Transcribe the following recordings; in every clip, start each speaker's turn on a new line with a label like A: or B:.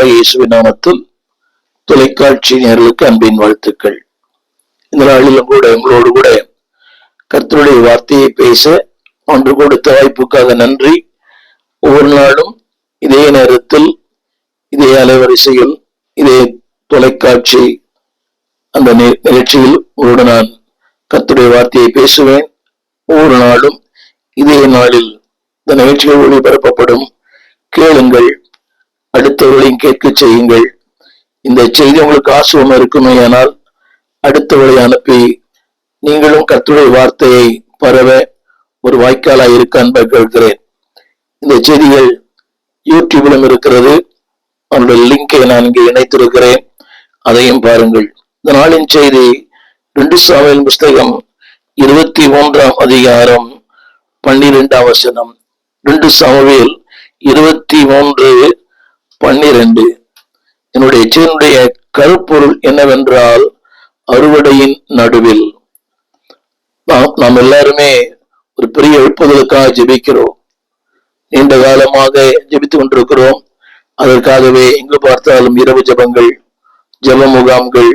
A: கர்த்தராகிய இயேசுவின் நாமத்தில் தொலைக்காட்சி நேயர்களுக்கு அன்பின் வாழ்த்துக்கள். இந்த நாளிலும் கூட உங்களோடு கூட கர்த்தருடைய வார்த்தையை பேச ஒன்று கொடுத்த வாய்ப்புக்காக நன்றி. ஒவ்வொரு நாளும் இதே நேரத்தில் இதே அலைவரிசையில் இதே தொலைக்காட்சி அந்த நிகழ்ச்சியில் உங்களோடு நான் கர்த்தருடைய வார்த்தையை பேசுவேன். ஒவ்வொரு நாளும் இதே நாளில் இந்த நிகழ்ச்சிகள் ஒளிபரப்பப்படும். கேளுங்கள், அடுத்தவர்களையும் கேட்க செய்யுங்கள். இந்த செய்தி உங்களுக்கு ஆசுவமா இருக்குமே, ஆனால் அடுத்தவர்களை அனுப்பி நீங்களும் கர்த்தருடைய வார்த்தையை பரவ ஒரு வாய்க்காலாக இருக்க அன்பை கேட்கிறேன். இந்த செய்திகள் யூடியூபிலும் இருக்கிறது. அவருடைய லிங்கை நான் இங்கே இணைத்திருக்கிறேன், அதையும் பாருங்கள். இந்த நாளின் செய்தி 2 சாமுவேல் புஸ்தகம் 23ஆம் அதிகாரம் 12ஆம் வசனம். 2 சாமுவேல் 23:12. என்னுடைய செய்தியுடைய கருப்பொருள் என்னவென்றால், அறுவடையின் நடுவில். நாம் எல்லாருமே ஒரு பெரிய எழுப்புதலுக்காக ஜெபிக்கிறோம். நீண்ட காலமாக ஜெபித்துக் கொண்டிருக்கிறோம். அதற்காகவே எங்கு பார்த்தாலும் இரவு ஜெபங்கள், ஜெப முகாம்கள்,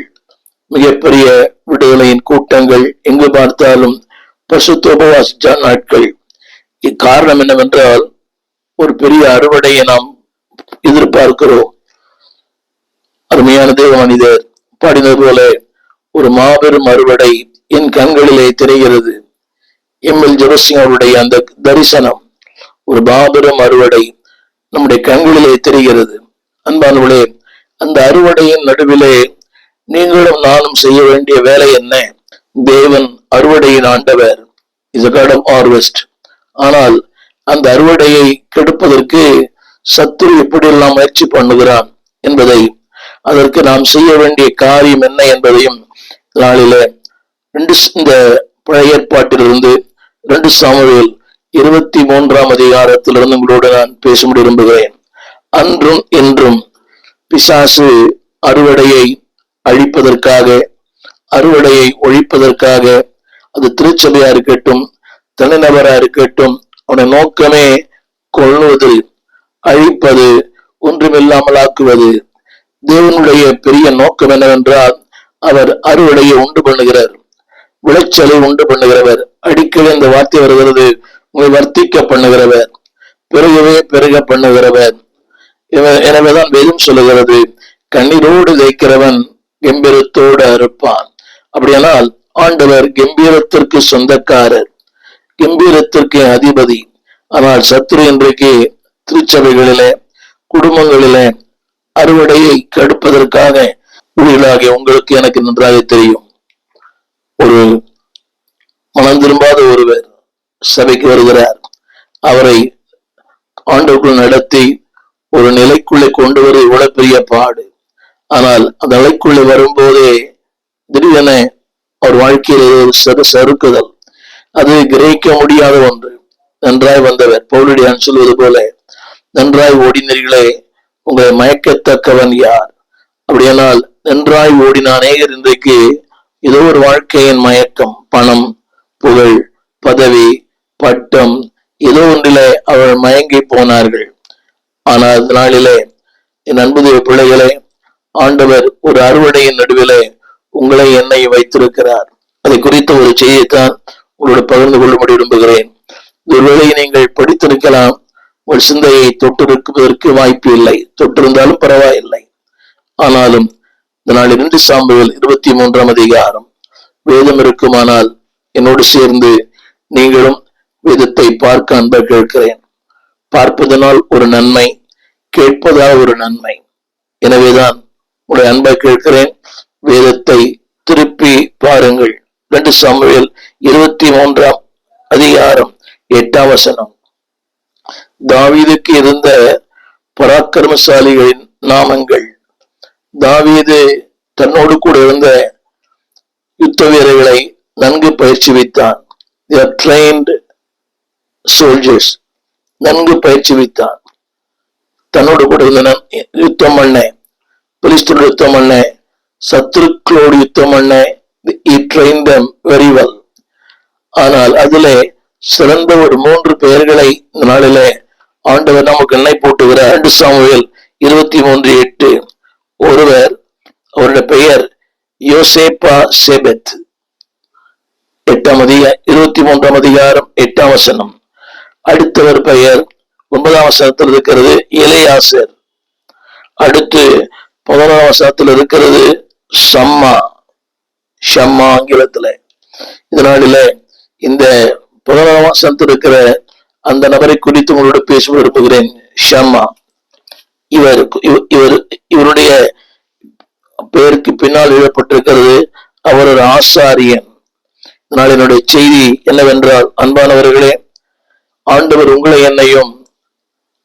A: மிகப்பெரிய விடுதலையின் கூட்டங்கள், எங்கு பார்த்தாலும் பரிசுத்த உபவாச நாட்கள். இக்காரணம் என்னவென்றால், ஒரு பெரிய அறுவடையை நாம் எதிர்பார்க்கிறோம். அருமையான தேவ மனிதர் பாடினது போல, ஒரு மாபெரும் அறுவடை என் கண்களிலே தெரிகிறது. எம்எல் ஜெபசிங் அவருடைய அந்த தரிசனம், ஒரு மாபெரும் அறுவடை நம்முடைய கண்களிலே தெரிகிறது. அன்பானவர்களே, அந்த அறுவடையின் நடுவிலே நீங்களும் நானும் செய்ய வேண்டிய வேலை என்ன? தேவன் அறுவடையின் ஆண்டவர், is a God of harvest. ஆனால் அந்த அறுவடையை கெடுப்பதற்கு சத்துரு எப்படியெல்லாம் முயற்சி பண்ணுகிறான் என்பதை, அதற்கு நாம் செய்ய வேண்டிய காரியம் என்ன என்பதையும் நாளில இந்த பழைய ஏற்பாட்டிலிருந்து 2 சாமுவேல் 23ஆம் அதிகாரத்திலிருந்து உங்களோடு நான் பேச விரும்புகிறேன். அன்றும் என்றும் பிசாசு அறுவடையை அழிப்பதற்காக, அறுவடையை ஒழிப்பதற்காக, அது திருச்சபையா இருக்கட்டும், தனிநபரா இருக்கட்டும், அவனுடைய நோக்கமே கொள்ளுவது, அழிப்பது, ஒன்றுமில்லாமல் ஆக்குவது. தேவனுடைய பெரிய நோக்கம் என்னவென்றால், அவர் அறுவடையை உண்டு பண்ணுகிறார், விளைச்சலை உண்டு பண்ணுகிறவர். அடிக்கடி இந்த வார்த்தை வருகிறது, உங்களை வர்த்திக்க பண்ணுகிறவர், பெருகவே பெருக பண்ணுகிறவர். எனவேதான் வேதம் சொல்லுகிறது, கண்ணீரோடு தைக்கிறவன் கம்பீரத்தோடு அறுப்பான். அப்படியானால் ஆண்டவர் கம்பீரத்திற்கு சொந்தக்காரர், கம்பீரத்திற்கு அதிபதி. ஆனால் சத்துரு இன்றைக்கு திருச்சபைகளிலே, குடும்பங்களிலே அறுவடையை கெடுப்பதற்காக ஊழியர்களாகிய உங்களுக்கு எனக்கு நன்றாக தெரியும். ஒரு மனம் திரும்பாத ஒருவர் சபைக்கு வருகிறார். அவரை ஆண்டவருக்குள் நடத்தி ஒரு நிலைக்குள்ளே கொண்டு வர இவ்வளவு பெரிய பாடு. ஆனால் அந்த நிலைக்குள்ளே வரும்போதே திடீரென அவர் வாழ்க்கையில் ஒரு சறுக்குதல், அது கிரகிக்க முடியாத ஒன்று. நன்றாய் வந்தவர், பவுலடியான் சொல்வது போல, நன்றாய் ஓடினீர்களே, உங்களை மயக்கத்தக்கவன் யார்? அப்படியானால் நன்றாய் ஓடின அநேகர் இன்றைக்கு ஏதோ ஒரு வாழ்க்கையின் மயக்கம், பணம், புகழ், பதவி, பட்டம், ஏதோ ஒன்றிலே அவர்கள் மயங்கி போனார்கள். ஆனால் நாளிலே என் அன்புடைய பிள்ளைகளே, ஆண்டவர் ஒரு அறுவடையின் நடுவிலே உங்களை என்னை வைத்திருக்கிறார். அதை குறித்த ஒரு செய்தியைத்தான் உங்களோடு பகிர்ந்து கொள்ளும்படி விரும்புகிறேன். ஒருவேளை நீங்கள் படித்திருக்கலாம், ஒரு சிந்தையை தொட்டிருப்பதற்கு வாய்ப்பு இல்லை, தொட்டிருந்தாலும் பரவாயில்லை. ஆனாலும் இந்த நாளில் 2 சாமுவேல் 23ஆம் அதிகாரம் வேதம் இருக்குமானால் என்னோடு சேர்ந்து நீங்களும் வேதத்தை பார்க்க அன்பை கேட்கிறேன். பார்ப்பதனால் ஒரு நன்மை, கேட்பதால் ஒரு நன்மை. எனவேதான் உங்களுடைய அன்பை கேட்கிறேன். வேதத்தை திருப்பி பாருங்கள். 2 சாமுவேல் 23ஆம் அதிகாரம் 8ஆம் வசனம். தாவீதுக்கு இருந்த பராக்கிரமசாலிகளின் நாமங்கள். தாவீது தன்னோடு கூட இருந்த யுத்த வீரர்களை நன்கு பயிற்சி வைத்தான். trained soldiers, நன்கு பயிற்சி வைத்தான். தன்னோடு கூட இருந்த யுத்தம் பண்ண, பெலிஸ்தரோடு யுத்தம் பண்ண, சத்துருக்களோடு யுத்தம் பண்ண, he trained them very well. ஆனால் அதிலே சிறந்த ஒரு 3 பெயர்களை இந்த நாளிலே ஆண்டவர் நமக்கு எண்ணெய் போட்டுகிறார். 2 சாமுவேல் 23:8. ஒருவர், அவருடைய பெயர் யோசேப்பா சேபெத். 23ஆம் அதிகாரம் 8ஆம் வசனம். அடுத்தவர் பெயர் 9ஆம் வசனத்தில் இருக்கிறது எலியாசர். அடுத்து 11ஆம் வசனத்தில் இருக்கிறது ஷம்மா ஆங்கிலத்துல. இதனால இந்த 11ஆம் வசனத்தில் இருக்கிற அந்த நபரை குறித்து உங்களோட பேச விரும்புகிறேன். ஷம்மா இவருடைய பெயருக்கு பின்னால் எழுதப்பட்டிருக்கிறது அவர் ஒரு ஆசாரியன். இதனால் என்னுடைய செய்தி என்னவென்றால், அன்பானவர்களே, ஆண்டவர் உங்களை என்னையும்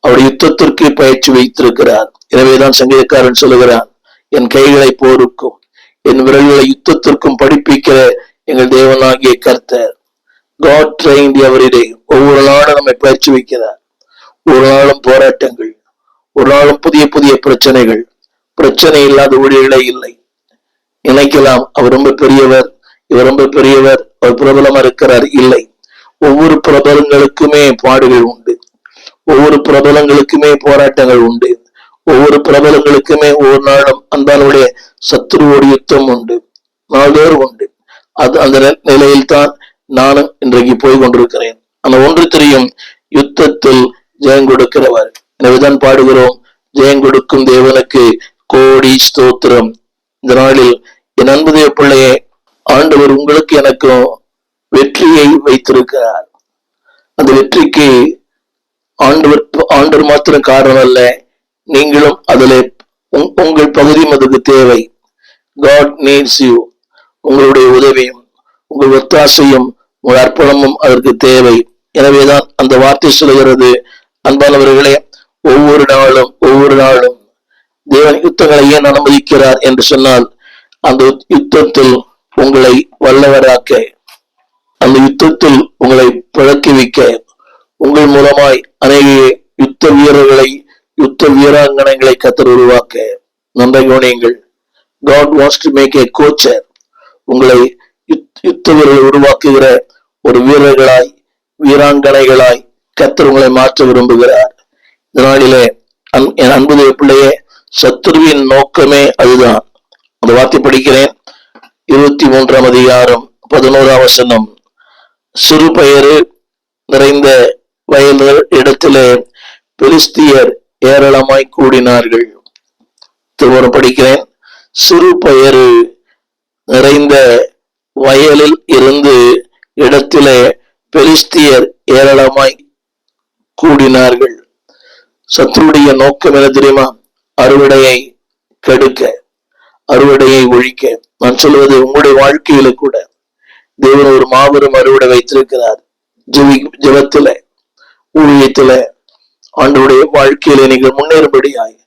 A: அவர் யுத்தத்திற்கு பயிற்சி வைத்திருக்கிறார். எனவேதான் சங்கீதக்காரன் சொல்லுகிறான், என் கைகளை போருக்கும் என் விரல்களை யுத்தத்திற்கும் படிப்பிக்கிற எங்கள் தேவனாகிய கர்த்தர். God trained every day. ஒவ்வொரு நாளும் நம்மை பயிற்சி வைக்கிறார். ஒரு நாளும் போராட்டங்கள், ஒரு நாளும் புதிய புதிய பிரச்சனைகள். பிரச்சனை இல்லாத ஊழியர்களே இல்லை. நினைக்கலாம் அவர் ரொம்ப பெரியவர், இவர் ரொம்ப பெரியவர், அவர் பிரபலமா இருக்கிறார். இல்லை, ஒவ்வொரு பிரபலங்களுக்குமே பாடுகள் உண்டு, ஒவ்வொரு பிரபலங்களுக்குமே போராட்டங்கள் உண்டு, ஒவ்வொரு பிரபலங்களுக்குமே ஒவ்வொரு நாளும் அன்பானுடைய சத்துருவோடு யுத்தம் உண்டு, நாள்தோறும் உண்டு. அந்த நிலையில் தான் நானும் இன்றைக்கு போய் கொண்டிருக்கிறேன். அந்த ஒன்று தெரியும், யுத்தத்தில் ஜெயம் கொடுக்கிறவர். எனவேதான் பாடுகிறோம், ஜெயம் கொடுக்கும் தேவனுக்கு கோடி ஸ்தோத்திரம். இந்த நாளில் என் அன்பு தேவ பிள்ளையே, ஆண்டவர் உங்களுக்கு எனக்கும் வெற்றியை வைத்திருக்கிறார். அந்த வெற்றிக்கு ஆண்டவர் மாத்திரம் காரணம் அல்ல, நீங்களும் அதில் உங்கள் பகுதியும் அதுக்கு தேவை. God needs you. உங்களுடைய உதவியும் உங்கள் ஒத்தாசையும் உங்கள் அர்ப்பணமும் அதற்கு தேவை. எனவேதான் அந்த வார்த்தை சொல்கிறது, அன்பானவர்களே, ஒவ்வொரு நாளும் தேவன் யுத்தங்களை ஏன் அனுமதிக்கிறார் என்று சொன்னால், அந்த யுத்தத்தில் உங்களை வல்லவராக்க, அந்த யுத்தத்தில் உங்களை பழக்கி வைக்க, உங்கள் மூலமாய் அநேக யுத்த வீரர்களை, யுத்த வீராங்கனைகளை கர்த்தர் உருவாக்க. நன்றாக கவனியுங்கள். God wants to make a coacher. உங்களை யுத்த வீரர்களை உருவாக்குகிற ஒரு வீரர்களாய், வீராங்கனைகளாய் கர்த்தர் உங்களை மாற்ற விரும்புகிறார். இந்த நாளிலே என் அன்பு தேவ பிள்ளையே, சத்துருவின் நோக்கமே அதுதான். அந்த வார்த்தை படிக்கிறேன். 23ஆம் அதிகாரம் 11ஆம் வசனம். சிறு பயறு நிறைந்த வயல் இடத்திலே பெலிஸ்தியர் ஏராளமாய் கூடினார்கள். திரும்ப படிக்கிறேன். சிறு பயறு நிறைந்த வயலில் இருந்து இடத்திலே பெலிஸ்தியர் ஏராளமாய் கூடினார்கள். சத்துருடைய நோக்கம் என்ன தெரியுமா? அறுவடையை கெடுக்க, அறுவடையை ஒழிக்க. நான் சொல்வது உங்களுடைய வாழ்க்கையில கூட தேவன் ஒரு மாபெரும் அறுவடை வைத்திருக்கிறார். ஜெபத்தில, ஊழியத்தில, ஆண்டவருடைய வாழ்க்கையில நீங்கள் முன்னேறும்படியாய்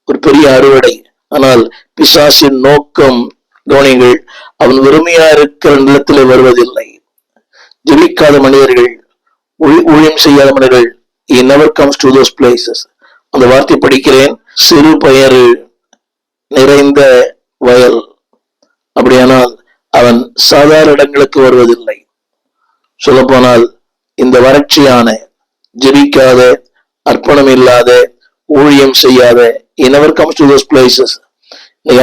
A: ஒரு பெரிய அறுவடை. ஆனால் பிசாசின் நோக்கம், கவனிங்கள், அவன் வெறுமையா இருக்கிற நிலத்திலே வருவதில்லை. ஜெபிக்காத மனிதர்கள், ஊழியம் செய்யாத மனிதர்கள், he never comes to those places. அந்த வார்த்தை படிக்கிறேன். சிறு பயறு நிறைந்த வயல். அப்படியானால் அவன் சாதாரண இடங்களுக்கு வருவதில்லை. சொல்ல போனால் இந்த வறட்சியான, ஜெபிக்காத, அர்ப்பணம் இல்லாத, ஊழியம் செய்யாத, he never comes to those places.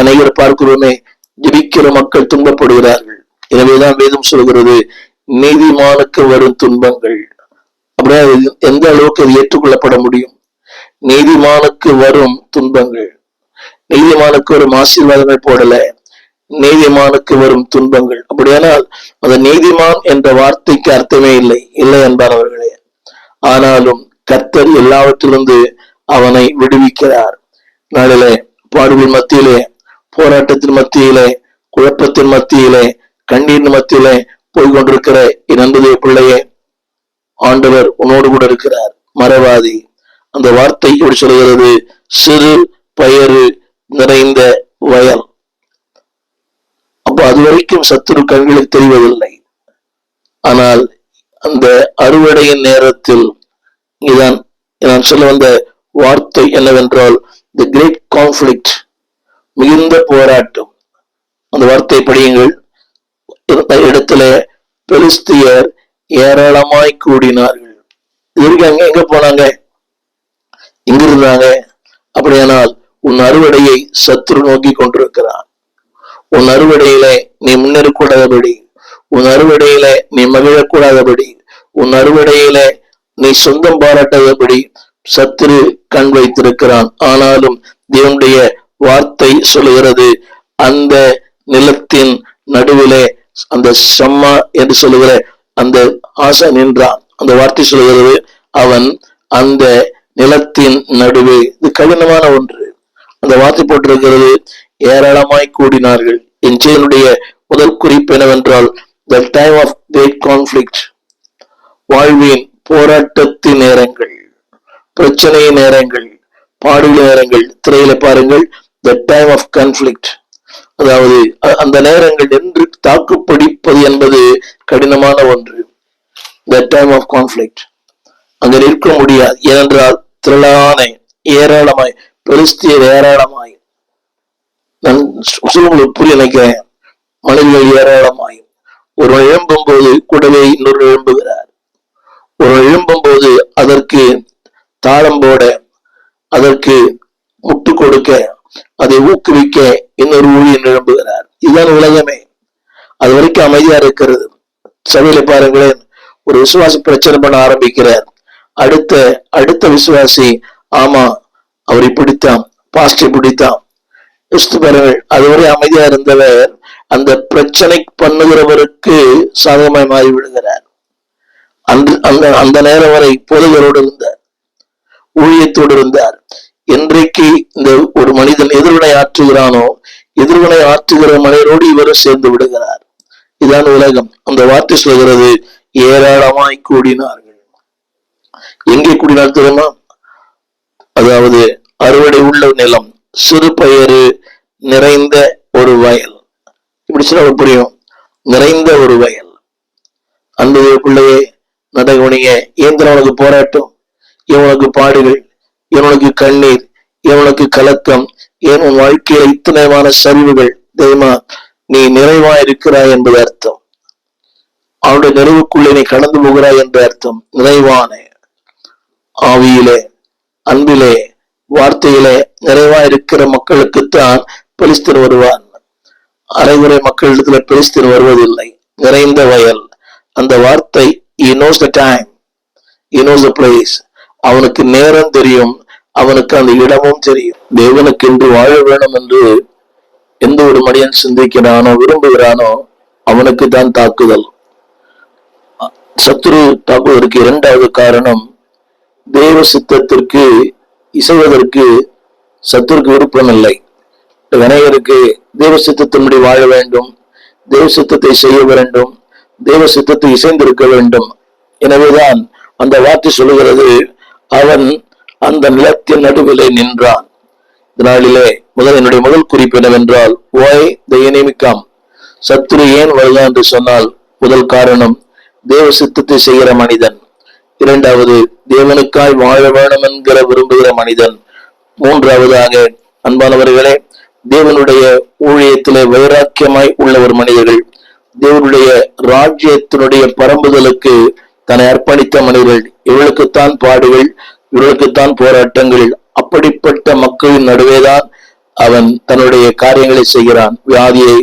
A: அனைவரும் பார்க்கிறோமே, ஜெபிக்கிற மக்கள் துன்பப்படுகிறார்கள். எனவேதான் வேதம் சொல்கிறது, நீதிமானுக்கு வரும் துன்பங்கள். அப்படியே எந்த அளவுக்கு அது ஏற்றுக்கொள்ளப்பட முடியும்? நீதிமானுக்கு வரும் துன்பங்கள். நீதிமானுக்கு வரும் ஆசீர்வாதங்கள் போடல, நீதிமானுக்கு வரும் துன்பங்கள். அப்படியானால் அந்த நீதிமான் என்ற வார்த்தைக்கு அர்த்தமே இல்லை என்பானவர்களே. ஆனாலும் கர்த்தர் எல்லாவற்றிலிருந்து அவனை விடுவிக்கிறார். நாளிலே பாடுகளின் மத்தியிலே, போராட்டத்தின் மத்தியிலே, குழப்பத்தின் மத்தியிலே, கண்ணீரின் மத்தியிலே போய்கொண்டிருக்கிற என் அன்பு பிள்ளையே, ஆண்டவர் உன்னோடு கூட இருக்கிறார். மறவாதி. அந்த வார்த்தை எப்படி சொல்கிறது? சிறு பயறு நிறைந்த வயல். அப்ப அது வரைக்கும் சத்துரு கண்களுக்கு தெரிவதில்லை. ஆனால் அந்த அறுவடையின் நேரத்தில் இதான் நான் சொல்ல வந்த வார்த்தை என்னவென்றால், தி கிரேட் கான்ஃபிளிக்ட், மிகுந்த போராட்டம். அந்த வார்த்தை படியுங்கள். இடத்துல பெலிஸ்தியர் ஏராளமாய் கூடினார்கள். இதற்கு அங்க எங்க போனாங்க? இங்க இருந்தாங்க. அப்படியானால் உன் அறுவடையை சத்துரு நோக்கி கொண்டிருக்கிறான். உன் அறுவடையில நீ முன்னேறக்கூடாதபடி, உன் அறுவடையில நீ மகிழக்கூடாதபடி, உன் அறுவடையில நீ சொந்தம் பாராட்டாதபடி சத்துரு கண் வைத்திருக்கிறான். ஆனாலும் தேவனுடைய வார்த்தை சொல்லுகிறது, அந்த நிலத்தின் நடுவிலே அந்த சம்மா என்று சொல்லுகிற அந்த ஆசை நின்றான். அந்த வார்த்தை சொல்லுகிறது, அவன் அந்த நிலத்தின் நடுவே. இது கடினமான ஒன்று. அந்த வார்த்தை போட்டிருக்கிறது, ஏராளமாய் கூடினார்கள். என் செயலுடைய முதல் குறிப்பு என்னவென்றால், the time of great conflict, வாழ்வின் போராட்டத்தின் நேரங்கள், பிரச்சனை நேரங்கள், பாடுள்ள நேரங்கள். திரையில பாருங்கள், the time of conflict. அதாவது அந்த நேரங்கள் என்று தாக்குப்பிடிப்பது என்பது கடினமான ஒன்று. the time of conflict. அங்க நிற்க முடியாது. ஏனென்றால் திரளான ஏராளமாய் பெலிஸ்தியர் ஏராளமாய், நான் உங்களுக்கு புரிய நினைக்கிறேன், மனிதர்கள் ஏராளமாய். ஒரு எழும்பும் போது கூடவே இன்னொரு எழும்புகிறார். ஒரு எழும்பும் போது அதற்கு தாளம் போட, அதற்கு முட்டு கொடுக்க, அதை ஊக்குவிக்க இன்னொரு ஊழியன் எழும்புகிறார். இதுதான் உலகமே. அது வரைக்கும் அமைதியா இருக்கிறது. சபையில பாருங்களேன், ஒரு விசுவாசி பிரச்சனை பண்ண ஆரம்பிக்கிறார். அடுத்த விசுவாசி, ஆமா அவர் இப்படித்தான், பாஸ்டர் இப்படித்தான். பாருங்கள், அதுவரை அமைதியா இருந்தவர் அந்த பிரச்சனை பண்ணுகிறவருக்கு சாதகமாய் மாறி விடுகிறார். அந்த நேரம் வரை போதகரோடு இருந்தார், ஊழியத்தோடு இருந்தார். என்றைக்கு இந்த ஒரு மனிதன் எதிர்வினை ஆற்றுகிறானோ, எதிர்வினை ஆற்றுகிற மனிதனோடு இவரும் சேர்ந்து விடுகிறார். இதான் உலகம். அந்த வார்த்தை சொல்கிறது, ஏராளமாய் கூடினார்கள். எங்கே கூடினார் தெரியுமா? அதாவது அறுவடை உள்ள நிலம், சிறு பயிறு நிறைந்த ஒரு வயல். இப்படி சொல்ல புரியும், நிறைந்த ஒரு வயல். அன்பு பிள்ளையே, நடகவனிய, இயந்திரவனுக்கு போராட்டம், இவனுக்கு பாடுகள், இவனுக்கு கண்ணீர், இவனுக்கு கலக்கம், ஏன் உன் வாழ்க்கையில இத்தனைமான சரிவுகள் தெரியுமா? நீ நிறைவா இருக்கிறாய் என்பது அர்த்தம். அவனுடைய நிறைவுக்குள்ளே நீ கடந்து போகிறாய் என்ற அர்த்தம். நிறைவான ஆவியிலே, அன்பிலே, வார்த்தையிலே நிறைவா இருக்கிற மக்களுக்குத்தான் பெலிஸ்தர் வருவான். அரைகுறை மக்களிடத்துல பெலிஸ்தர் வருவதில்லை. நிறைந்த வயல். அந்த வார்த்தை, he knows the time, he knows the place. அவனுக்கு நேரம் தெரியும், அவனுக்கு அந்த இடமும் தெரியும். தேவனுக்கு என்று வாழ வேணும் என்று எந்த ஒரு மனிதன் சிந்திக்கிறானோ, விரும்புகிறானோ, அவனுக்கு தான் தாக்குதல். சத்துரு தாக்குவதற்கு இரண்டாவது காரணம், தேவ சித்தத்திற்கு இசைவதற்கு சத்துருக்கு விருப்பம் இல்லை. விநாயகருக்கு தேவ சித்தத்தின்படி வாழ வேண்டும், தேவ சித்தத்தை செய்ய வேண்டும், தேவ சித்தத்தை இசைந்திருக்க வேண்டும். எனவேதான் அந்த வார்த்தை சொல்லுகிறது, அவன் அந்த நிலத்தின் நடுவிலே நின்றான். இதனாலே என்னுடைய முதல் குறிப்பு என்னவென்றால், why the enemy come? சத்துரு ஏன் வருகிறான் என்று சொன்னால், முதல் காரணம் தேவ சித்தத்தை செய்கிற மனிதன். இரண்டாவது, தேவனுக்காய் வாழ வேணும் என்கிற விரும்புகிற மனிதன். மூன்றாவதாக, அன்பானவர்களே, தேவனுடைய ஊழியத்திலே வைராக்கியமாய் உள்ள ஒரு மனிதர்கள், தேவனுடைய ராஜ்யத்தினுடைய பரம்புதலுக்கு தன்னை அர்ப்பணித்த மனிதர்கள். இவளுக்குத்தான் பாடுகள், இவர்களுக்குத்தான் போராட்டங்கள். அப்படிப்பட்ட மக்களின் நடுவேதான் அவன் தன்னுடைய காரியங்களை செய்கிறான். வியாதியை,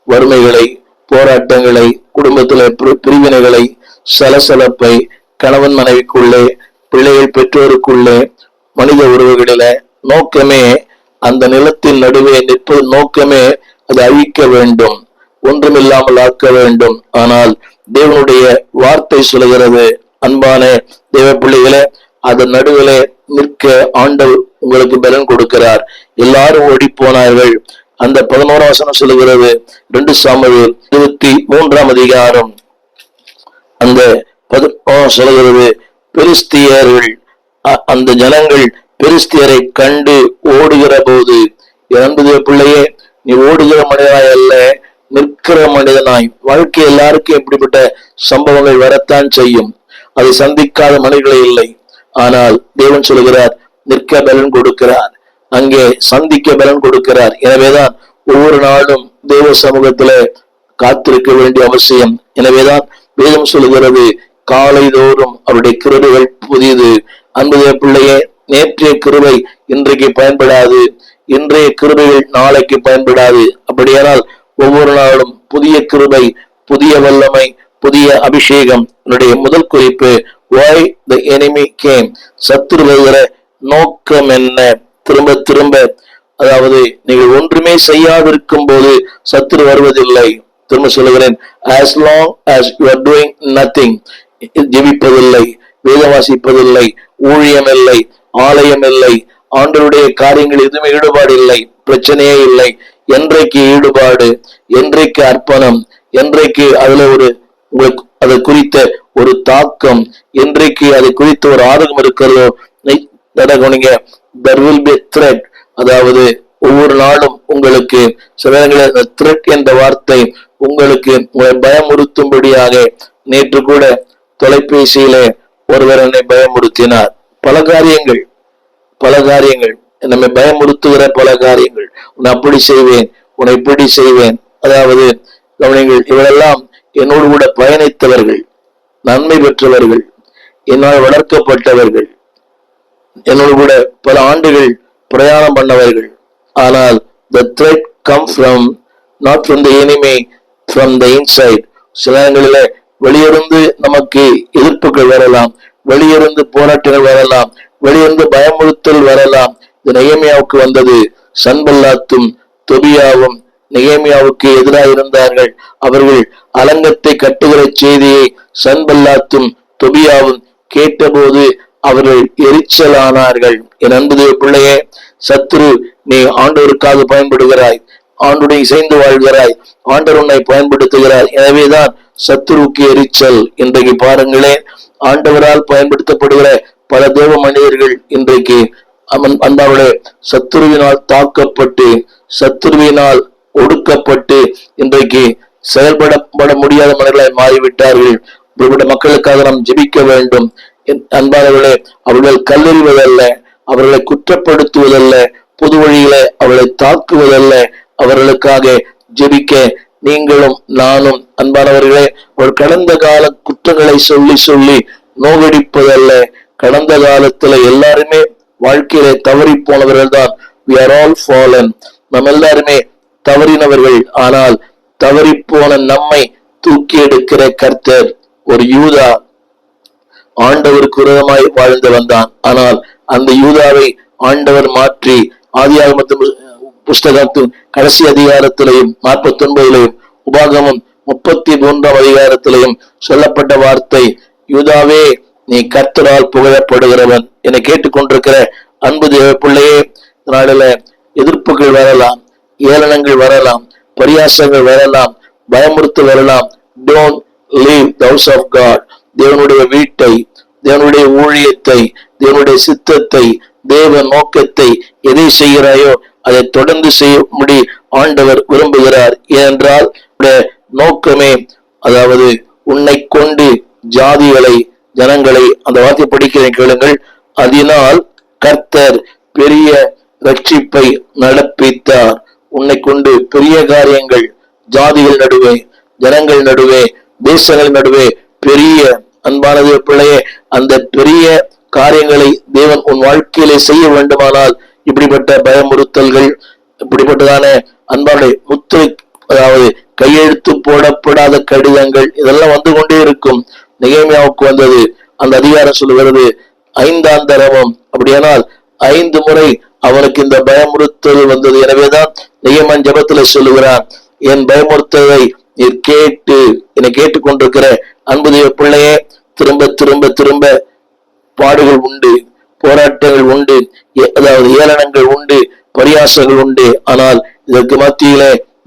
A: வறுமைகளை, போராட்டங்களை, குடும்பத்திலே பிரிவினைகளை, சலசலப்பை, கணவன் மனைவிக்குள்ளே, பிள்ளைகள் பெற்றோருக்குள்ளே, மனித உறவுகளில. நோக்கமே அந்த நிலத்தின் நடுவே நிற்பது. நோக்கமே அதை அழிக்க வேண்டும், ஒன்றுமில்லாமல் ஆக்க வேண்டும். ஆனால் தேவனுடைய வார்த்தை சொல்கிறது, அன்பான தேவ பிள்ளைகளே, அதன் நடுவிலே நிற்க ஆண்டவர் உங்களுக்கு பலன் கொடுக்கிறார். எல்லாரும் ஓடி போனார்கள். அந்த 11ஆம் வசனம் சொல்லுகிறது, 2 சாமுவேல் 23ஆம் அதிகாரம் அந்த 11 சொல்லுகிறது, பெலிஸ்தியர்கள், அந்த ஜனங்கள் பெலிஸ்தியரை கண்டு ஓடுகிற போது, இறந்தது பிள்ளையே, நீ ஓடுகிற மனிதனாய் அல்ல, நிற்கிற மனிதனாய். வாழ்க்கை எல்லாருக்கும் இப்படிப்பட்ட சம்பவங்கள் வரத்தான் செய்யும். அதை சந்திக்காத மனிதர்களே இல்லை. ஆனால் தேவன் சொல்கிறார், நிற்க பலன் கொடுக்கிறார், அங்கே சந்திக்க பலன் கொடுக்கிறார். எனவேதான் ஒவ்வொரு நாளும் தேவ சமூகத்தில காத்திருக்க வேண்டிய அவசியம். எனவேதான் வேதம் சொல்லுகிறது, காலை தோறும் அவருடைய கிருபைகள் புதியது. அன்புடைய பிள்ளையே, நேற்றைய கிருபை இன்றைக்கு பயன்படாது, இன்றைய கிருபைகள் நாளைக்கு பயன்படாது. அப்படியானால் ஒவ்வொரு நாளும் புதிய கிருபை, புதிய வல்லமை, புதிய அபிஷேகம். என்னுடைய முதல் குறிப்பு, why the enemy came. சத்துரு வருகிற நோக்கம் என்ன? திரும்ப திரும்ப, அதாவது நீங்கள் ஒன்றுமே செய்யாதிருக்கும் போது சத்துரு வருவதில்லை. திரும்ப சொல்லுகிறேன், as long as you are doing nothing, ஜெபிப்பதில்லை, வேதம் வாசிப்பதில்லை, ஊழியம் இல்லை, ஆலயம் இல்லை, ஆண்டவருடைய காரியங்கள் எதுவுமே ஈடுபாடு இல்லை, பிரச்சனையே இல்லை. என்றைக்கு ஈடுபாடு, என்றைக்கு அர்ப்பணம், என்றைக்கு அதுல ஒரு உங்களுக்கு அதை குறித்த ஒரு தாக்கம், என்றைக்கு அதை குறித்த ஒரு ஆர்வம் இருக்கிறதோ, நடக்கணுங்க. there will be threat. அதாவது ஒவ்வொரு நாளும் உங்களுக்கு சில நேரங்களில் த்ரெட் என்ற வார்த்தை உங்களுக்கு உங்களை பயமுறுத்தும்படியாக. நேற்று கூட தொலைபேசியில ஒருவர் என்னை பயமுறுத்தினார். பல காரியங்கள் நம்மை பயமுறுத்துகிற பல காரியங்கள். உன்னை அப்படி செய்வேன், உன்னை இப்படி செய்வேன். அதாவது கவனிங்கள், இவரெல்லாம் என்னோடு கூட பயணித்தவர்கள், நன்மை பெற்றவர்கள், என்னால் வளர்க்கப்பட்டவர்கள், என்னோடு கூட பல ஆண்டுகள் பிரயாணம் பண்ணவர்கள். ஆனால் the threat come from not from the enemy, from the inside. சில நேரங்களில வெளியிருந்து நமக்கு எதிர்ப்புகள் வரலாம், வெளியிருந்து போராட்டங்கள் வரலாம், வெளியிருந்து பயமுறுத்தல் வரலாம். இது நெகேமியாவுக்கு வந்தது. சன்பல்லாத்தும் தொபியாவும் நெகேமியாவுக்கு எதிராக இருந்தார்கள். அவர்கள் அலங்கத்தை கட்டுகிற செய்தியை சன்பல்லாத்தும் தொபியாவும் கேட்டபோது அவர்கள் எரிச்சலானார்கள். என் அன்பு தேவ பிள்ளையே, சத்துரு நீ ஆண்டவருக்காக பயன்படுகிறாய், ஆண்டுடைய இசைந்து வாழ்கிறாய், ஆண்டவர் உன்னை பயன்படுத்துகிறார். எனவேதான் சத்துருவுக்கு எரிச்சல். இன்றைக்கு பாருங்களேன், ஆண்டவரால் பயன்படுத்தப்படுகிற பல தேவ மனிதர்கள் இன்றைக்கு அன்பாவுடைய சத்துருவினால் தாக்கப்பட்டு, சத்துருவினால் ஒடுக்கப்பட்டு இன்றைக்கு செயல்பட முடியாத மனிதர்களாய் மாறிவிட்டார்கள். இப்படிப்பட்ட மக்களுக்காக நாம் ஜெபிக்க வேண்டும். அன்பானவர்களே, அவர்கள் கல்லெறிவதல்ல, அவர்களை குற்றப்படுத்துவதல்ல, பொது வழியில அவர்களை தாக்குவதல்ல, அவர்களுக்காக ஜெபிக்க நீங்களும் நானும் அன்பானவர்களே, ஒரு கடந்த கால குற்றங்களை சொல்லி சொல்லி நோகடிப்பதல்ல. கடந்த காலத்துல எல்லாருமே வாழ்க்கையில தவறி போனவர்கள் தான். we are all fallen. நம்ம எல்லாருமே தவறினவர்கள். ஆனால் தவறி போன நம்மை தூக்கி எடுக்கிற கர்த்தர். ஒரு யூதா ஆண்டவருக்கு விரோதமாய் வாழ்ந்து வந்தான். ஆனால் அந்த யூதாவை ஆண்டவர் மாற்றி ஆதியாகமத்தின் புஸ்தகத்தின் கடைசி அதிகாரத்திலையும் 49 உபாகமம் 33 அதிகாரத்திலையும் சொல்லப்பட்ட வார்த்தை, யூதாவே நீ கர்த்தரால் புகழப்படுகிறவன். என்னை கேட்டுக்கொண்டிருக்கிற அன்பு தேவ பிள்ளையே, நாளில எதிர்ப்புகள் வரலாம், ஏளனங்கள் வரலாம், பரியாசங்கள் வரலாம், பயமுறுத்தல் வரலாம். Don't leave the house of God. தேவனுடைய வீட்டை, தேவனுடைய ஊழியத்தை, தேவனுடைய சித்தத்தை, தேவ நோக்கத்தை எதை செய்கிறாயோ அதை தொடர்ந்து செய்யும்படி ஆண்டவர் விரும்புகிறார். ஏனென்றால் நோக்கமே, அதாவது உன்னை கொண்டு ஜாதிகளை, ஜனங்களை, அந்த வார்த்தை படிக்கிறேன் கேளுங்கள், அதனால் கர்த்தர் பெரிய ரட்சிப்பை நடப்பித்தார். உன்னை கொண்டு பெரிய காரியங்கள் ஜாதிகள் நடுவே, ஜனங்கள் நடுவே, தேசங்கள் நடுவே பெரிய அன்பான பிள்ளையே, அந்த பெரிய காரியங்களை தேவன் உன் வாழ்க்கையிலே செய்ய வேண்டுமானால் இப்படிப்பட்ட பயமுறுத்தல்கள், இப்படிப்பட்டதான அன்பான முத்திரை, அதாவது கையெழுத்து போடப்படாத கடிதங்கள், இதெல்லாம் வந்து கொண்டே இருக்கும். நெகேமியாவுக்கு வந்தது. அந்த அதிகாரம் சொல்லுகிறது 5ஆம் தரமும். அப்படியானால் 5 முறை அவனுக்கு இந்த பயமுறுத்தல் வந்தது. எனவேதான் நெகேமியான் ஜெபத்துல சொல்லுகிறான், என் பயமுறுத்தலை நீர் கேட்டு, என்னை கேட்டுக்கொண்டிருக்கிற அன்பு தேவ பிள்ளையே, திரும்ப திரும்ப திரும்ப பாடுகள் உண்டு, போராட்டங்கள் உண்டு, அதாவது ஏளனங்கள் உண்டு, பரியாசங்கள் உண்டு. ஆனால் இதற்கு மத்தியில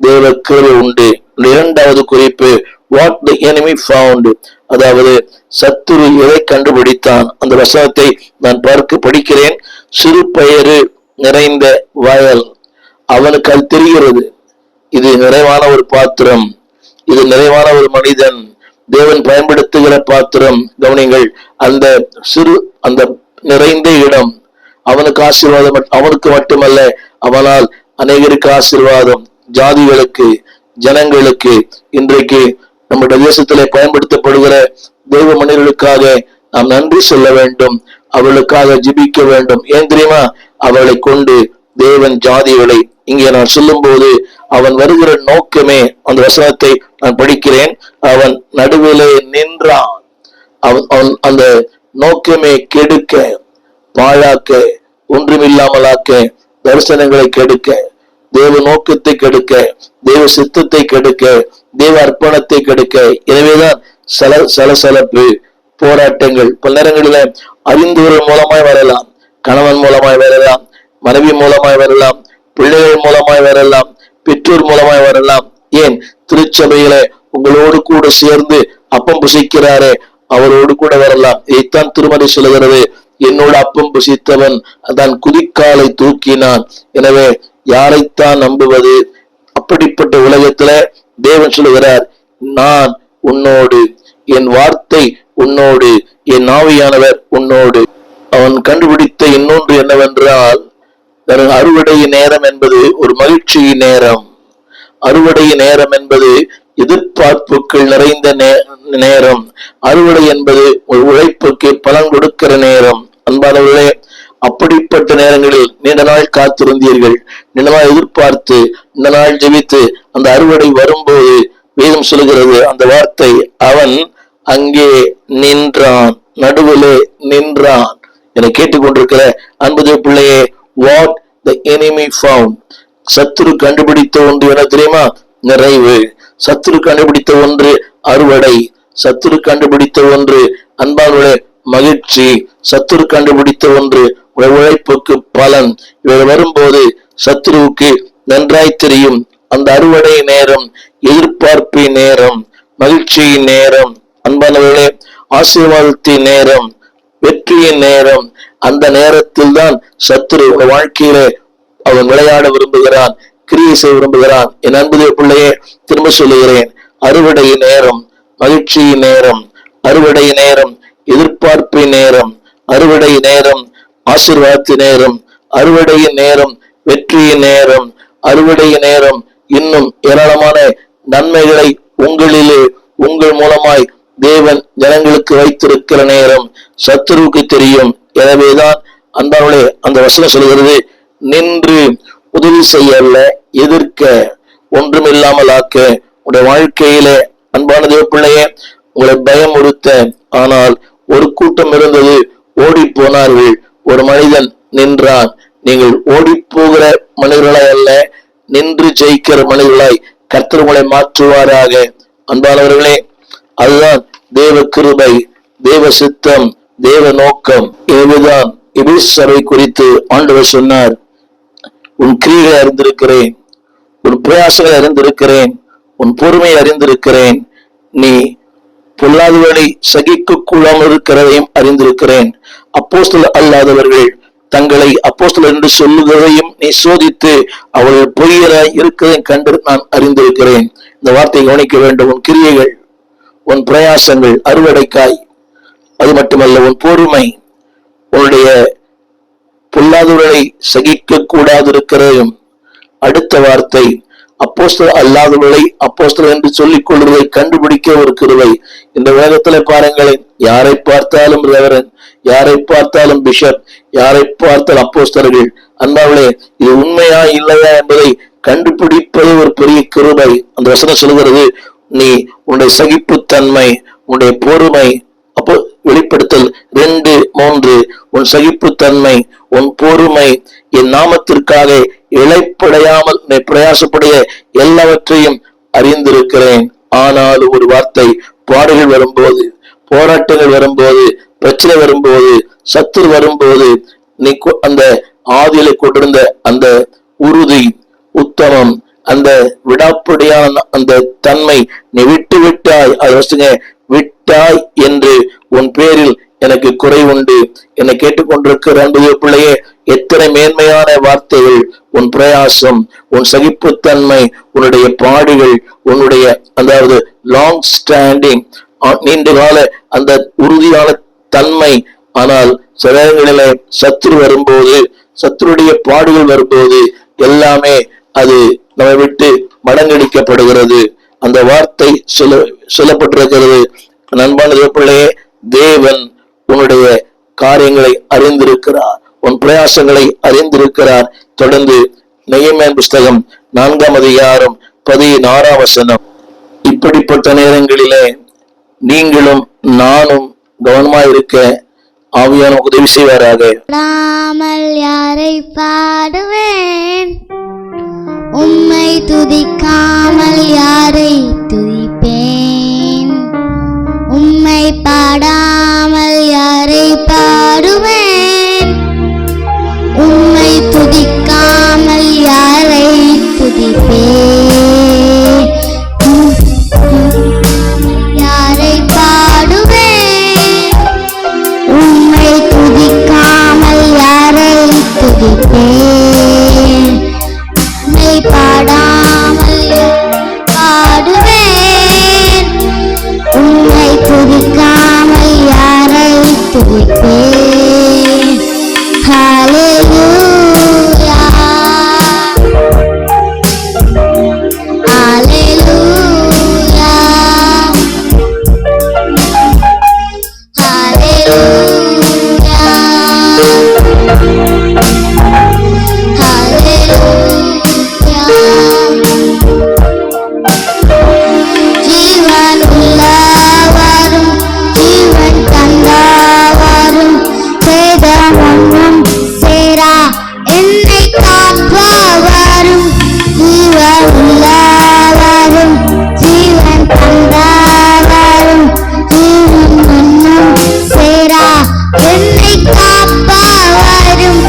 A: தேவ கிருபை உண்டு. 2வது குறிப்பு, வாட் தி எனிமி ஃபவுண்ட். அதாவது சத்துரு எதை கண்டுபிடித்தான். அந்த வசனத்தை நான் படிக்கிறேன். சிறு பயறு நிறைந்த வயல். அவனுக்கு அது தெரிகிறது, இது நிறைவான ஒரு பாத்திரம், இது நிறைவான ஒரு மனிதன், தேவன் பயன்படுத்துகிற பாத்திரம். கவனிங்கள், அந்த அந்த நிறைந்த இடம் அவனுக்கு ஆசீர்வாதம். அவனுக்கு மட்டுமல்ல, அவனால் அநேகருக்கு ஆசீர்வாதம், ஜாதிகளுக்கு, ஜனங்களுக்கு. இன்றைக்கு நம்முடைய தேசத்திலே பயன்படுத்தப்படுகிற தெய்வ மனிதர்களுக்காக நாம் நன்றி சொல்ல வேண்டும். அவளுக்காக ஜெபிக்க வேண்டும். ஏன் தெரியுமா? அவளை கொண்டு தேவன் ஜாதிகளை, இங்கே நான் சொல்லும் போது அவன் வருகிற நோக்கமே, அந்த வசனத்தை நான் படிக்கிறேன். அவன் நடுவிலே நின்றான். அவன் அந்த நோக்கமே கெடுக்க, பாழாக்க, ஒன்றுமில்லாமலாக்க, தரிசனங்களை கெடுக்க, தேவ நோக்கத்தை கெடுக்க, தேவ சித்தத்தை கெடுக்க, தேவ அர்ப்பணத்தை கெடுக்க. எனவேதான் சலசலப்பு, போராட்டங்கள் பல நேரங்களில அறிந்தவர்கள் மூலமாய் வரலாம், கணவன் மூலமாய் வரலாம், மனைவி மூலமாய் வரலாம், பிள்ளைகள் மூலமாய் வரலாம், பெற்றோர் மூலமாய் வரலாம். ஏன் திருச்சபையில உங்களோடு கூட சேர்ந்து அப்பம் புசிக்கிறாரே, அவரோடு கூட வரலாம். இதைத்தான் திருமறை சொல்லுகிறது, என்னோட அப்பம் புசித்தவன் தன் குதிக்காலை தூக்கினான். எனவே யாரைத்தான் நம்புவது? அப்படிப்பட்ட உலகத்துல தேவன் சொல்லுகிறார், நான் உன்னோடு, என் வார்த்தை உன்னோடு, என் ஆவியானவர் உன்னோடு. அவன் கண்டுபிடித்த இன்னொன்று என்னவென்றால், அறுவடை நேரம் என்பது ஒரு மகிழ்ச்சியின் நேரம். அறுவடை நேரம் என்பது எதிர்பார்ப்புகள் நிறைந்த நேரம். அறுவடை என்பது ஒரு உழைப்புக்கு பலன் கொடுக்கிற நேரம். அன்பானவர்களே, அப்படிப்பட்ட நேரங்களில் நீண்ட நாள் காத்திருந்தீர்கள், நீண்ட நாள் எதிர்பார்த்து, நீண்ட நாள் ஜெபித்து, அந்த அறுவடை வரும்போது வேதம் சொல்லுகிறது அந்த வார்த்தை, அவன் அங்கே நின்றான், நடுவிலே நின்றான். என்னை கேட்டுக்கொண்டிருக்கிற அன்பு பிள்ளையே, வாட் த எனிமி ஃபவுண்ட், சத்துரு கண்டுபிடித்த ஒன்று என்ன தெரியுமா? நிறைவு. சத்துரு கண்டுபிடித்த ஒன்று அறுவடை. சத்துரு கண்டுபிடித்த ஒன்று அன்பானுடைய மகிழ்ச்சி. சத்துரு கண்டுபிடித்த ஒன்று உழைப்புக்கு பலன். இவை வரும்போது சத்துருவுக்கு நன்றாய் தெரியும் அந்த அறுவடை நேரம், எதிர்பார்ப்பின் நேரம், மகிழ்ச்சியின் நேரம், அன்பானவர்களே ஆசீர்வாதத்தின் நேரம், வெற்றியின் நேரம். அந்த நேரத்தில் தான் சத்துரு வாழ்க்கையில அவன் விளையாட விரும்புகிறான், கிரியை செய்ய விரும்புகிறான். என் அன்பு பிள்ளையே, திரும்ப சொல்லுகிறேன், அறுவடை நேரம், மகிழ்ச்சியின் நேரம், அறுவடை நேரம், எதிர்பார்ப்பின் நேரம், அறுவடை நேரம், ஆசீர்வாதத்தின் நேரம், அறுவடை நேரம், வெற்றியின் நேரம், அறுவடை நேரம், இன்னும் ஏராளமான நன்மைகளை உங்களிலே உங்கள் மூலமாய் தேவன் ஜனங்களுக்கு வைத்திருக்கிற நேரம் சத்துருவுக்கு தெரியும். எனவேதான் அன்பானவர்களே, அந்த வசனம் சொல்கிறது, நின்று உதவி செய்யல, எதிர்க்க, ஒன்றுமில்லாமல் ஆக்க. உங்களுடைய வாழ்க்கையிலே அன்பான தேவ பிள்ளையே, உங்களை பயமுறுத்த, ஆனால் ஒரு கூட்டம் இருந்தது, ஓடி போனார்கள். ஒரு மனிதன் நின்றான். நீங்கள் ஓடி போகிற மனிதர்களாய் அல்ல, நின்று ஜெயிக்கிற மனிதர்களாய் கர்த்தர் உங்களை மாற்றுவாராக. அன்பானவர்களே, அதுதான் தேவ கிருபை, தேவ சித்தம், தேவ நோக்கம். இதுதான் எபேசரை குறித்து ஆண்டவர் சொன்னார், உன் கிரியைகளை அறிந்திருக்கிறேன், உன் பிரயாசங்களை அறிந்திருக்கிறேன், உன் பொறுமையை அறிந்திருக்கிறேன், நீ பொல்லாதவர்களை சகிக்க கூடாமல் இருக்கிறதையும் அறிந்திருக்கிறேன். அப்போஸ்தலர் அல்லாதவர்கள் தங்களை அப்போஸ்தலர் என்று சொல்லுவதையும் நீ சோதித்து அவர்கள் பொய்யராய் இருக்கிறதையும் கண்டு நான் அறிந்திருக்கிறேன். இந்த வார்த்தையை கவனிக்க வேண்டும். உன் கிரியைகள், உன் பிரயாசங்கள் அறுவடைக்காய், அது மட்டுமல்ல உன் பொறுமை, உன்னுடைய பொல்லாதவர்களை சகிக்க கூடாது இருக்கிறதையும். அடுத்த வார்த்தை, அப்போஸ்தலர் அல்லாதவர்களை அப்போஸ்தலர் என்று சொல்லிக் கொள்வதை கண்டுபிடிக்க ஒரு கிருபை. இந்த உலகத்துல பாருங்களேன், யாரை பார்த்தாலும் ரெவரன், யாரை பார்த்தாலும் பிஷப், யாரை பார்த்தாலும் அப்போஸ்தலர்கள். அன்பாவளே, இது உண்மையா இல்லையா என்பதை கண்டுபிடிப்பது ஒரு பெரிய கிருபை. அந்த வசனம் சொல்கிறது, நீ உன்னுடைய சகிப்புத்தன்மை, உன்னுடைய பொறுமை, அப்போ வெளிப்படுத்தல் 2:3, உன் சகிப்புத்தன்மை, உன் பொறுமை, என் நாமத்திற்காக இழைப்படையாமல் நீ பிரயாசப்படைய எல்லாவற்றையும் அறிந்திருக்கிறேன். ஆனால் ஒரு வார்த்தை, பாடுகள் வரும்போது, போராட்டங்கள் வரும்போது, பிரச்சனை வரும்போது, சத்துரு வரும்போது, நீ அந்த ஆதியில கொண்டிருந்த அந்த உறுதி, உத்தமம், அந்த விடாப்படியான அந்த தன்மை நீ விட்டு விட்டாய். அது வச்சுங்க, விட்டாய் என்று உன் பேரில் எனக்கு குறை உண்டு. என்னை கேட்டுக்கொண்டிருக்கிற அன்பு பிள்ளையே, எத்தனை மேன்மையான வார்த்தைகள். உன் பிரயாசம், உன் சகிப்புத்தன்மை, உன்னுடைய பாடுகள், உன்னுடைய அதாவது லாங் ஸ்டாண்டிங், நீண்ட கால அந்த உறுதியான தன்மை. ஆனால் சில நேரங்களிலே சத்துரு வரும்போது, சத்துருடைய பாடுகள் வரும்போது எல்லாமே அது நம்மை விட்டு மடங்கடிக்கப்படுகிறது. அந்த வார்த்தை சொல்லப்பட்டிருக்கிறது. நண்பான பிள்ளையே, தேவன் உன்னுடைய காரியங்களை அறிந்திருக்கிறார், உன் பிரயாசங்களை அறிந்திருக்கிறார். தொடர்ந்து நெகேமியா புஸ்தகம் 4ஆம் அதிகாரம் 16ஆம் வசனம். இப்படிப்பட்ட நேரங்களிலே நீங்களும் நானும் கவனமாயிருக்க ஆவியான உதவி செய்வாராக.
B: யாரை பாடுவேன், உம்மை துதிக்காமல் யாரை துதிப்பேன், உம்மை பாடாமல் யாரை பாடுவேன், உம்மை துதிக்காமல் யாரை துதிப்பேன், யாரை பாடுவேன், உம்மை துதிக்காமல் யாரை துதிப்பேன், உம்மை பாடாமல் பாடுவேன், உம்மை துதிக்காமல் யாரை துதிப்பேன். ஹல்லேலூயா, ஹல்லேலூயா, ஹல்லேலூயா, ஹல்லேலூயா. ஜீவன் உள்ளவரும் ஜீவன் தந்தவரும் சேதமொன்றும் சேரா என்னை காப்பவரும், ஜீவன் உள்ளவரும் ஜீவன் தந்தவரும் ஜீவன் ஒன்றும் சேரா என்னை காப்பவரும்,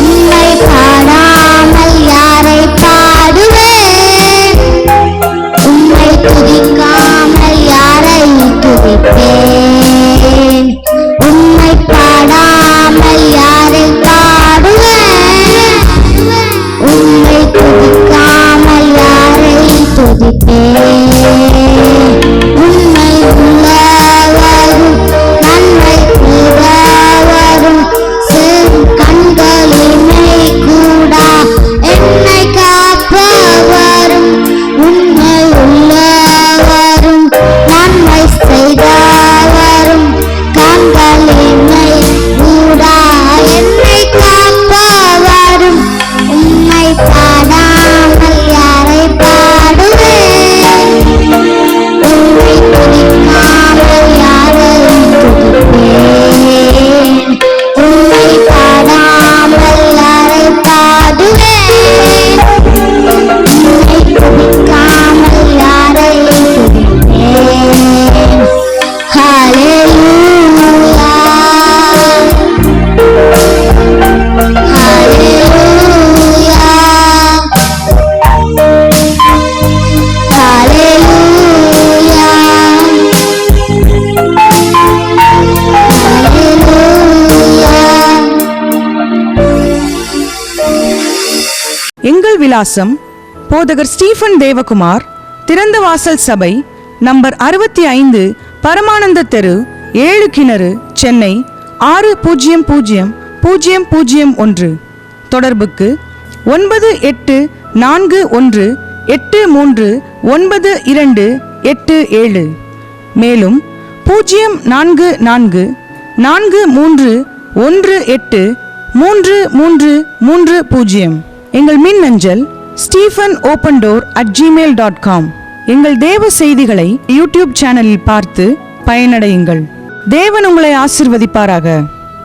B: உம்மை பாடாமல் யாரை பாடுவேன், உம்மை துதிக்காமல் யாரை துதிப்பேன், உம்மை பாடாமல் யாரை பாடுவேன், உம்மை துதிக்காமல் யாரை துதிப்பேன். உம்மை உள்ளவரும் நன்மை செய்தவரும் செம் கண்களினை கூட என்னை காப்பவரும், உண்மை உள்ளவரும் நன்மை செய்தவரும் கண்களினை கூட என்னை காப்பவரும், உம்மை பாடாமல் யாரை பாடுவேன், உம்மை துதிக்காமல் யாரை துதிப்பேன், உம்மை பாடாமல் யாரை பாடுவேன், உம்மை துதிக்காமல் யாரை துதிப்பேன். ஹல்லேலூயா, ஹல்லேலூயா, ஹல்லேலூயா, ஹல்லேலூயா.
C: எங்கள் விலாசம் போதகர் ஸ்டீஃபன் தேவகுமார், திறந்த வாசல் சபை, நம்பர் 65, பரமானந்த தெரு, 7 கிணறு, சென்னை 600001. தொடர்புக்கு 9841839287. மேலும் 0444183330. எங்கள் மின்னஞ்சல் stephenopendor@gmail.com. எங்கள் தேவ செய்திகளை யூடியூப் சேனலில் பார்த்து பயனடையுங்கள். தேவன் உங்களை ஆசிர்வதிப்பாராக.